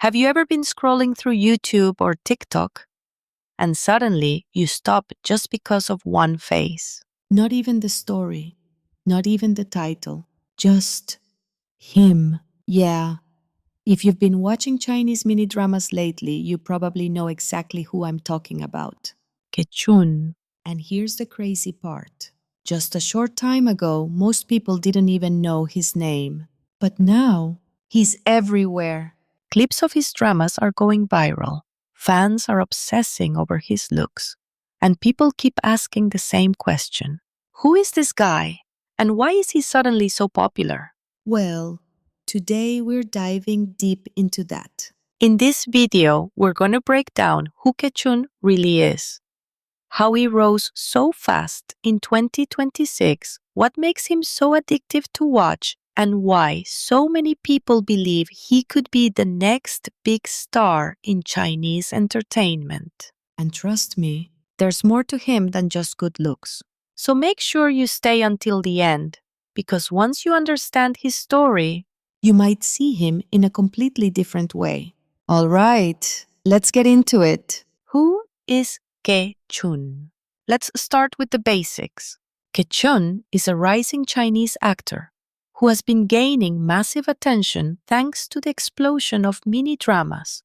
Have you ever been scrolling through YouTube or TikTok and suddenly you stop just because of one face? Not even the story, not even the title, just him. Yeah. If you've been watching Chinese mini dramas lately, you probably know exactly who I'm talking about. Ke Chun. And here's the crazy part. Just a short time ago, most people didn't even know his name. But now, he's everywhere. Clips of his dramas are going viral. Fans are obsessing over his looks. And people keep asking the same question. Who is this guy? And why is he suddenly so popular? Well, today we're diving deep into that. In this video, we're going to break down who Ke Chun really is, how he rose so fast in 2026, what makes him so addictive to watch, and why so many people believe he could be the next big star in Chinese entertainment. And trust me, There's more to him than just good looks. So make sure you stay until the end, because once you understand his story, you might see him in a completely different way. All right, let's get into it. who is Ke Chun? Let's start with the basics. Ke Chun is a rising Chinese actor who has been gaining massive attention thanks to the explosion of mini dramas,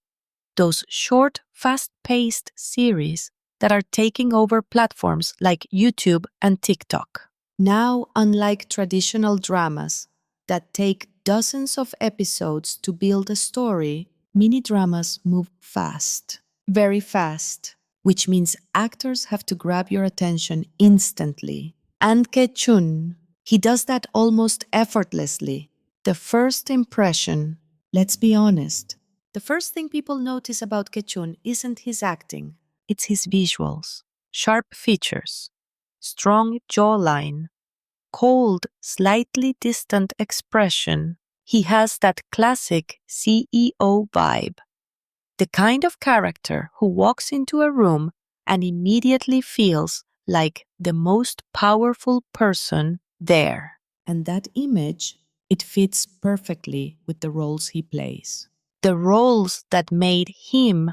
those short, fast-paced series that are taking over platforms like YouTube and TikTok. Now, unlike traditional dramas that take dozens of episodes to build a story, mini dramas move fast, very fast, which means actors have to grab your attention instantly. And Ke Chun, he does that almost effortlessly. The first impression, let's be honest, the first thing people notice about Ke Chun isn't his acting. It's his visuals, sharp features, strong jawline, cold, slightly distant expression. He has that classic CEO vibe. The kind of character who walks into a room and immediately feels like the most powerful person there. And that image, it fits perfectly with the roles he plays. The roles that made him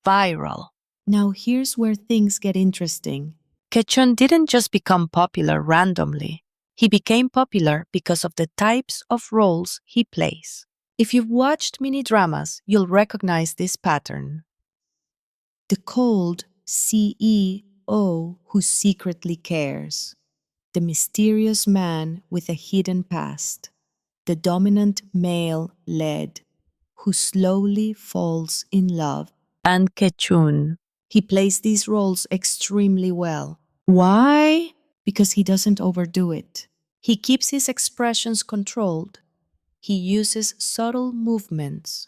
viral. Now here's where things get interesting. Ke Chun didn't just become popular randomly. He became popular because of the types of roles he plays. If you've watched mini dramas, you'll recognize this pattern. The cold CEO who secretly cares. The mysterious man with a hidden past. The dominant male lead who slowly falls in love. And Ke Chun. He plays these roles extremely well. Why? Because he doesn't overdo it. He keeps his expressions controlled. He uses subtle movements.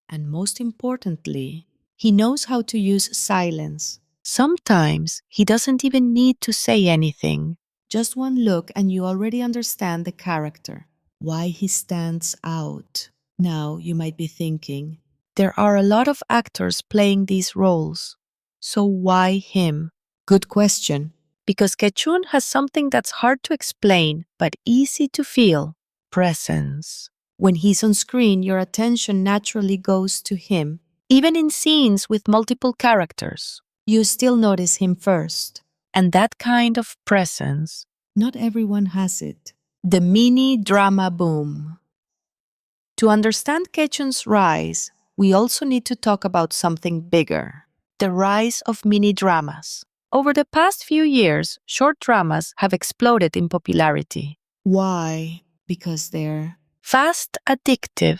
And most importantly, he knows how to use silence. Sometimes he doesn't even need to say anything. Just one look and you already understand the character, why he stands out. Now you might be thinking, There are a lot of actors playing these roles. So why him? good question. Because Ke Chun has something that's hard to explain but easy to feel: presence. When he's on screen, your attention naturally goes to him. Even in scenes with multiple characters. You still notice him first. And that kind of presence, Not everyone has it. the mini drama boom. To understand Ke Chun's rise, we also need to talk about something bigger: the rise of mini dramas. Over the past few years, short dramas have exploded in popularity. Why? Because they're Fast, addictive,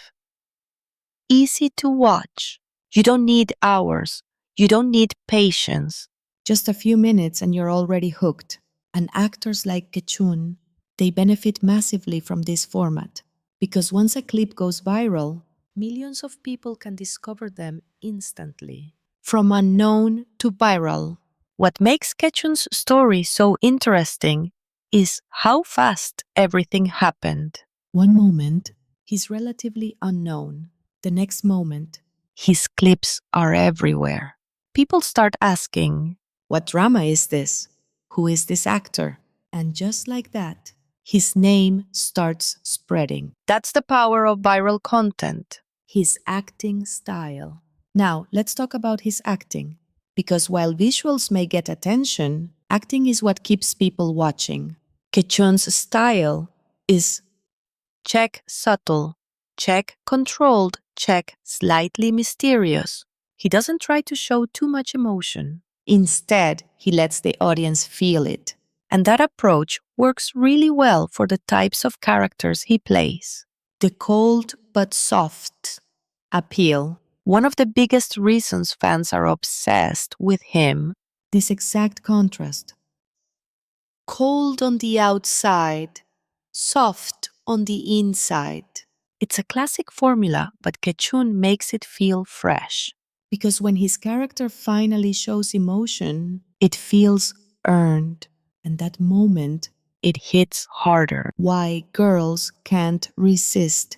easy to watch. You don't need hours. You don't need patience. just a few minutes and you're already hooked. And actors like Ke Chun, they benefit massively from this format. Because once a clip goes viral, millions of people can discover them instantly. From unknown to viral. What makes Ke Chun's story so interesting is how fast everything happened. One moment, he's relatively unknown. The next moment, His clips are everywhere. People start asking, what drama is this? Who is this actor? And just like that, his name starts spreading. that's the power of viral content. his acting style. Now, let's talk about his acting. Because while visuals may get attention, acting is what keeps people watching. Ke Chun's style is check subtle, check controlled, check slightly mysterious. He doesn't try to show too much emotion. instead, he lets the audience feel it. And that approach works really well for the types of characters he plays. The cold but soft appeal. One of the biggest reasons fans are obsessed with him, This exact contrast. Cold on the outside, soft on the inside. it's a classic formula, but Ke Chun makes it feel fresh. Because when his character finally shows emotion, it feels earned. And that moment, It hits harder. why girls can't resist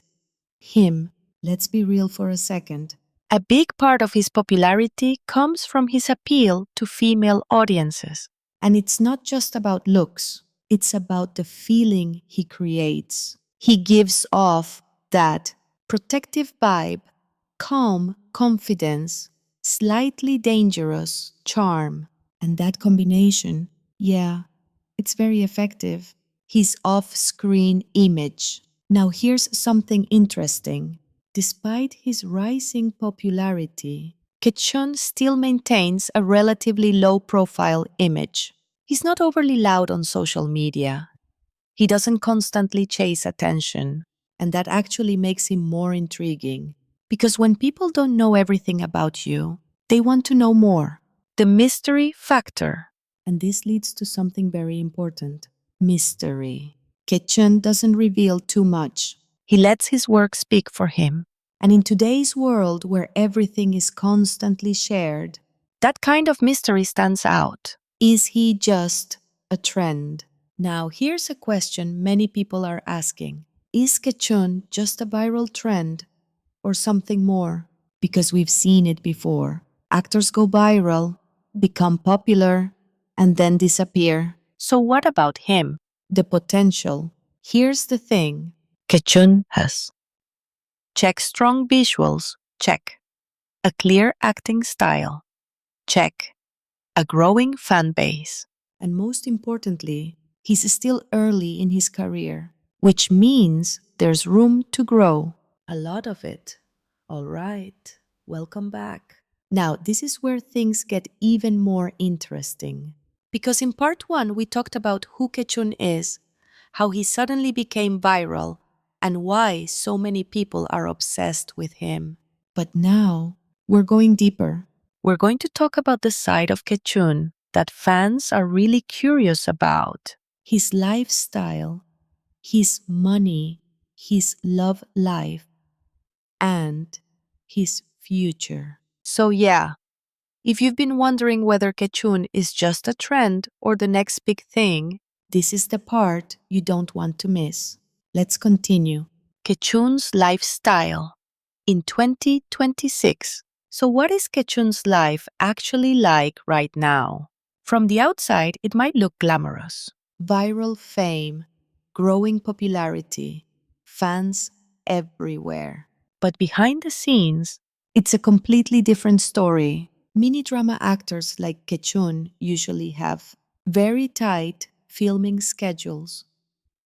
him. Let's be real for a second. A big part of his popularity comes from his appeal to female audiences. And it's not just about looks, it's about the feeling he creates. He gives off that protective vibe, calm confidence, slightly dangerous charm. And that combination, yeah, it's very effective. His off screen image. Now, here's something interesting. Despite his rising popularity, Ke Chun still maintains a relatively low-profile image. He's not overly loud on social media. He doesn't constantly chase attention. and that actually makes him more intriguing. Because when people don't know everything about you, They want to know more. the mystery factor. And this leads to something very important: mystery. Ke Chun doesn't reveal too much. He lets his work speak for him. And in today's world where everything is constantly shared, That kind of mystery stands out. is he just a trend? Now, here's a question many people are asking. Is Ke Chun just a viral trend or something more? Because we've seen it before. Actors go viral, become popular, and then disappear. So what about him? The potential. Here's the thing. Ke Chun has. Check strong visuals. Check. A clear acting style. Check. A growing fan base. And most importantly, he's still early in his career, which means there's room to grow. A lot of it. All right, welcome back. Now, this is where things get even more interesting. Because in part one, we talked about who Ke Chun is, how he suddenly became viral, and why so many people are obsessed with him. But now, we're going deeper. We're going to talk about the side of Ke Chun that fans are really curious about. His lifestyle, his money, his love life, and his future. So yeah, if you've been wondering whether Ke Chun is just a trend or the next big thing, This is the part you don't want to miss. Let's continue. Ke Chun's lifestyle in 2026. So what is Ke Chun's life actually like right now? From the outside, it might look glamorous. Viral fame, growing popularity, fans everywhere. But behind the scenes, It's a completely different story. Mini drama actors like Ke Chun usually have very tight filming schedules,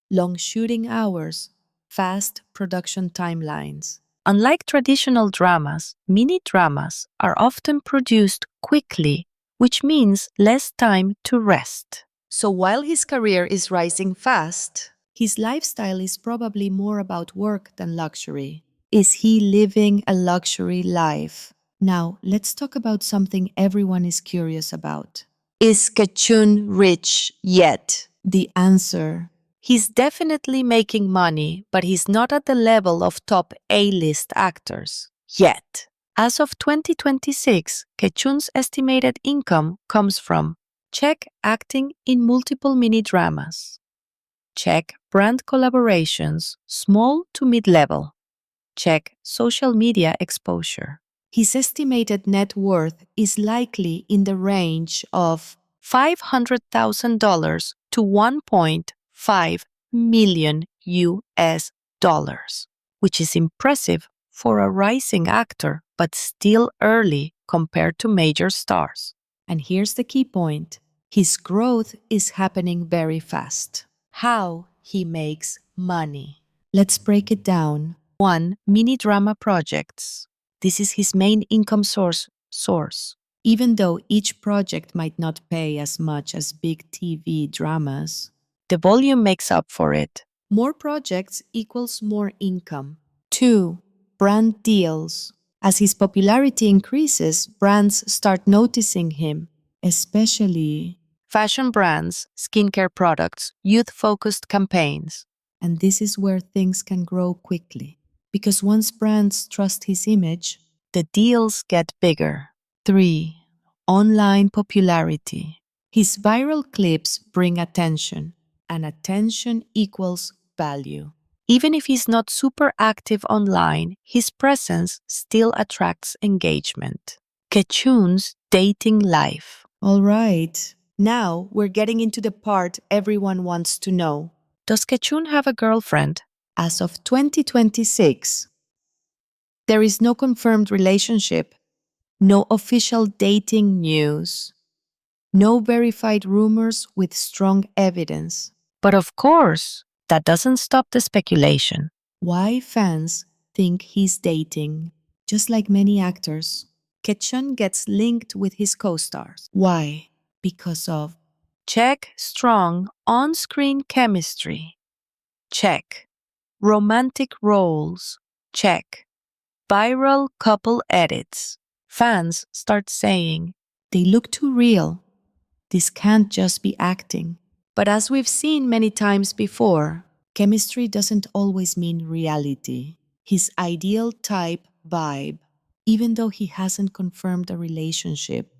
long shooting hours, fast production timelines. unlike traditional dramas, mini dramas are often produced quickly, which means less time to rest. So while his career is rising fast, his lifestyle is probably more about work than luxury. Is he living a luxury life? Now, let's talk about something everyone is curious about. Is Ke Chun rich yet? The answer: He's definitely making money, but he's not at the level of top A-list actors yet. As of 2026, Ke Chun's estimated income comes from check acting in multiple mini dramas, check brand collaborations, small to mid-level, check social media exposure. his estimated net worth is likely in the range of $500,000 to 1.5 million US dollars, which is impressive for a rising actor, but still early compared to major stars. And here's the key point. His growth is happening very fast. How he makes money. Let's break it down. 1. Mini drama projects. This is his main income source. Even though each project might not pay as much as big TV dramas, The volume makes up for it. more projects equals more income. 2. Brand deals. As his popularity increases, brands start noticing him, especially, Fashion brands, skincare products, youth-focused campaigns. and this is where things can grow quickly. Because once brands trust his image, The deals get bigger. 3. Online popularity. His viral clips bring attention, and attention equals value. Even if he's not super active online, his presence still attracts engagement. Ke Chun's dating life. All right, now we're getting into the part everyone wants to know. Does Ke Chun have a girlfriend? As of 2026, there is no confirmed relationship, no official dating news, no verified rumors with strong evidence. But of course, that doesn't stop the speculation. Why fans think he's dating? Just like many actors, Ke Chun gets linked with his co-stars. Why? Because of Check strong on-screen chemistry. Check. Romantic roles. Check. Viral couple edits. Fans start saying, they look too real. This can't just be acting. But as we've seen many times before, chemistry doesn't always mean reality. His ideal type vibe, even though he hasn't confirmed a relationship,